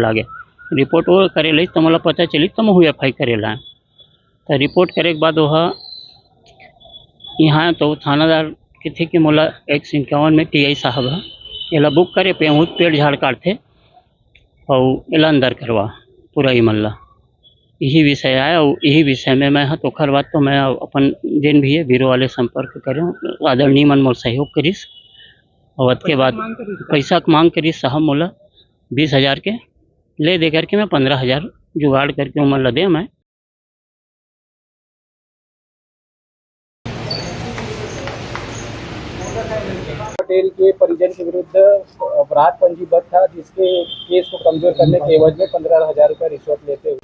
लागे रिपोर्ट वो करेला तो मला पता चली तो मैं एफ.आई. करेला तो रिपोर्ट करे के बाद वह यहाँ तो थानादार के थे कि मोला 151 में टी.आई. साहब है एला बुक करे पे हूँ पेड़ झाड़ काटते और एला अंदर करवा पूरा ही मल्ला यही विषय आया और यही विषय में मैं तो ओखर बात तो मैं अपन जेन भी है बीरो वाले संपर्क करें आदरणीय मन मोर सहयोग करीस और के बाद पैसा मांग करीस साहब मोला 20,000 के ले दे करके मैं 15,000 जुगाड़ करके उमर ला दे मैं पटेल के परिजन के विरुद्ध अपराध पंजीबद्ध था जिसके केस को कमजोर करने के एवज में 15,000 रुपये रिश्वत लेते हुए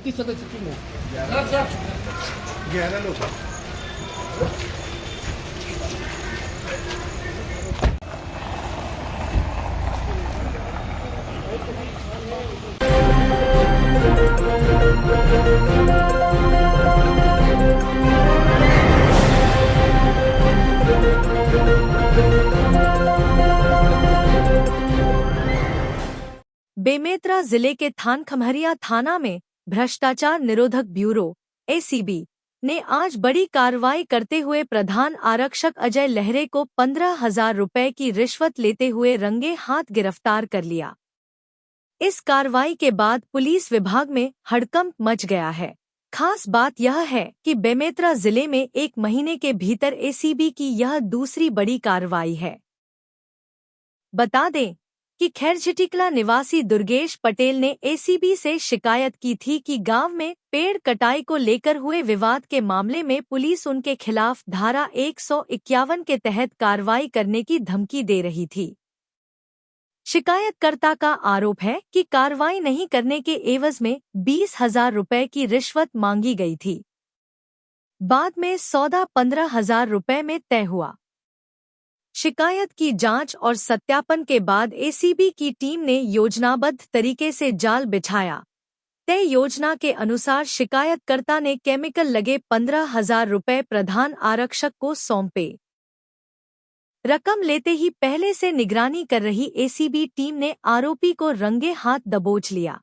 बेमेतरा जिले के थानखमहरिया थाना में भ्रष्टाचार निरोधक ब्यूरो (एसीबी) ने आज बड़ी कार्रवाई करते हुए प्रधान आरक्षक अजय लहरे को 15,000 रुपए की रिश्वत लेते हुए रंगे हाथ गिरफ्तार कर लिया। इस कार्रवाई के बाद पुलिस विभाग में हड़कंप मच गया है। खास बात यह है कि बेमेतरा जिले में 1 महीने के भीतर एसीबी की यह दूसरी बड़ी कार्रवाई है। बता दें कि खैरझिटिकला निवासी दुर्गेश पटेल ने एसीबी से शिकायत की थी कि गांव में पेड़ कटाई को लेकर हुए विवाद के मामले में पुलिस उनके खिलाफ धारा 151 के तहत कार्रवाई करने की धमकी दे रही थी। शिकायतकर्ता का आरोप है कि कार्रवाई नहीं करने के एवज में 20,000 रुपए की रिश्वत मांगी गई थी। बाद में सौदा 15,000 रुपए में तय हुआ। शिकायत की जांच और सत्यापन के बाद एसीबी की टीम ने योजनाबद्ध तरीके से जाल बिछाया। तय योजना के अनुसार शिकायतकर्ता ने केमिकल लगे 15,000 रुपए प्रधान आरक्षक को सौंपे। रकम लेते ही पहले से निगरानी कर रही एसीबी टीम ने आरोपी को रंगे हाथ दबोच लिया।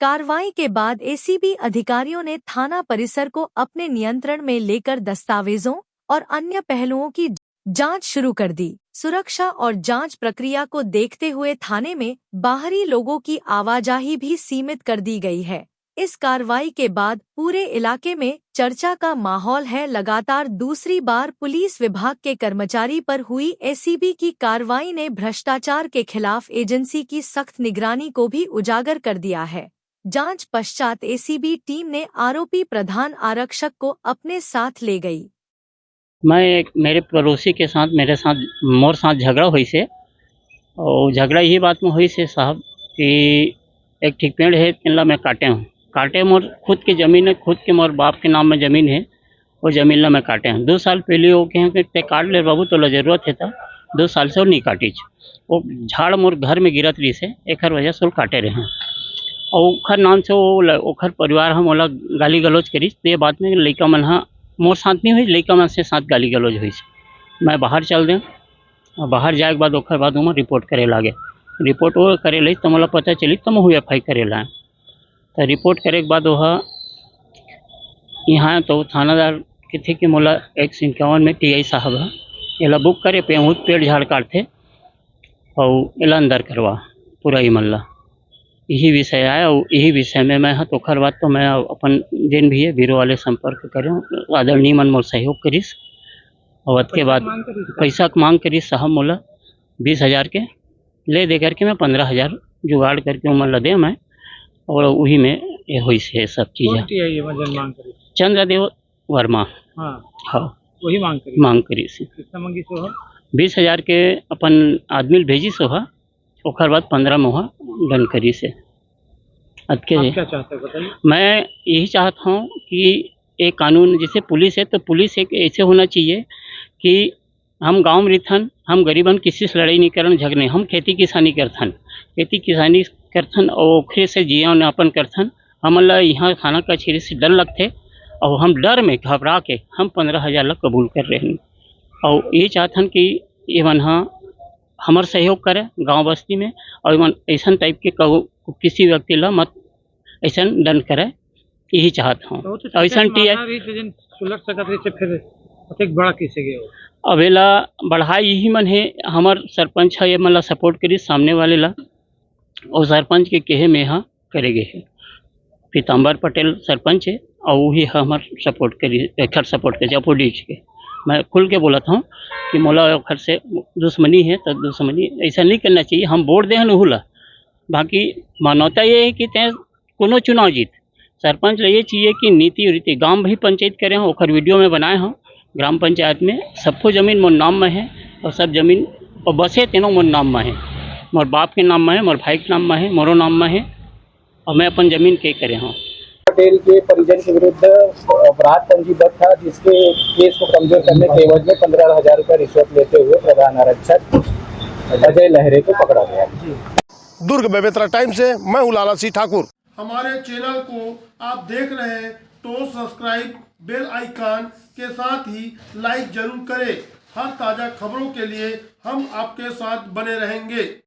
कार्रवाई के बाद एसीबी अधिकारियों ने थाना परिसर को अपने नियंत्रण में लेकर दस्तावेजों और अन्य पहलुओं की जांच शुरू कर दी। सुरक्षा और जांच प्रक्रिया को देखते हुए थाने में बाहरी लोगों की आवाजाही भी सीमित कर दी गई है। इस कार्रवाई के बाद पूरे इलाके में चर्चा का माहौल है। लगातार दूसरी बार पुलिस विभाग के कर्मचारी पर हुई एसीबी की कार्रवाई ने भ्रष्टाचार के खिलाफ एजेंसी की सख्त निगरानी को भी उजागर कर दिया है। जांच पश्चात एसीबी टीम ने आरोपी प्रधान आरक्षक को अपने साथ ले गई। मैं मेरे पड़ोसी के साथ मोर साथ झगड़ा हुई से और झगड़ा यही बात में हुई से साहब कि एक ठीक पेड़ है इनला मैं काटे मोर खुद की ज़मीन है, खुद के मोर बाप के नाम में ज़मीन है, वो ज़मीन ला मैं काटे हैं 2 साल पहले वो कहें कि काट ले बाबू तो ज़रूरत है था 2 साल से वो नहीं काटी वो झाड़ मोर घर में गिरत रही से एक वजह से वो काटे रहे हैं और ओखर नाम से वो ओखर परिवार हम ओला गाली गलौज करी ये बात में लड़का मन हाँ मोर साथ नहीं हुई लड़का मन से साथ गाली गलौज हुई मैं बाहर चल दें और बाहर जाए के बाद ओखर बाद मैं रिपोर्ट करे लागे रिपोर्ट वो करे तो मला पता चली तो मैं एफ.आई. करेला तो रिपोर्ट करे के बाद वह यहाँ तो थानादार के थे कि मोला 151 में टी.आई. साहब है एला बुक करे पे हूँ पेड़ झाड़ काटते और एला अंदर करवा पूरा ही मल्ला यही विषय आया और यही विषय में मैं तो ओखर बात तो मैं अपन जेन भी है बीरो वाले संपर्क करें आदरणीय मन मोर सहयोग करीस और के बाद पैसा मांग करीस साहब मोला 20,000 के ले दे करके मैं 15,000 जुगाड़ करके उमर ला दे मैं और वही में ये हुई से सब चीज़ें चंद्रदेव वर्मा हाँ वही मांग करी से कितना मांगी सो 20,000 के अपन आदमी भेजी सो है ओखर बाद 15 मोहा डन करी से आप क्या चाहते हैं बताइए। मैं यही चाहता हूँ कि एक कानून जैसे पुलिस है तो पुलिस एक ऐसे होना चाहिए कि हम गांव में रहथन हम गरीबन किसी से लड़ाई नहीं करन झगड़े हम खेती किसानी करथन और ओखरे से जीवन यापन करथन हमन ला यहाँ थाना कचहरी से डर लगते और हम डर में घबरा के हम 15,000 ला कबूल कर रहे हैं और ये चाहथन कि ये मन हमार सहयोग करे गांव बस्ती में और ऐसा टाइप के किसी व्यक्ति ला मत ऐसा दंड करे, यही चाहत हूँ। ऐसा सुलट सकत रही फिर अधिक बड़ा किसे गए अवेला बढ़ाई यही मन है, हमार सरपंच है ये मतलब सपोर्ट करी सामने वाले ला, और सरपंच के कहे में यहाँ करेगे है। पीताम्बर पटेल सरपंच है और वही हमार सपोर्ट करी, खर सपोर्ट करे अपोजिट के। मैं खुल के बोला था कि मोला खर से दुश्मनी है तो दुश्मनी ऐसा नहीं करना चाहिए, हम वोट दे ला। बाकी मानवता ये है कि तय कोनो चुनाव जीत सरपंच ये चाहिए कि नीति रीति गांव भी पंचायत करे हों, ओखर वीडियो में बनाए हों। ग्राम पंचायत में सबको जमीन मोर नाम में है और सब जमीन और बसे तीनों मोर नाम में है, मोर बाप के नाम में है, मोर भाई के नाम में है, मोरो नाम में है, और मैं अपन जमीन के करे हूँ। पटेल के परिजन के विरुद्ध अपराध पंजीबद्ध था, जिसके केस को कमजोर करने के एवज में 15,000 रुपये रिश्वत लेते हुए प्रधान आरक्षक अजय लहरे को पकड़ा गया। दुर्ग बेमेतरा टाइम से मैं हूं लाला सिंह ठाकुर। हमारे चैनल को आप देख रहे हैं तो सब्सक्राइब, बेल आइकन के साथ ही लाइक जरूर करें। हर ताज़ा खबरों के लिए हम आपके साथ बने रहेंगे।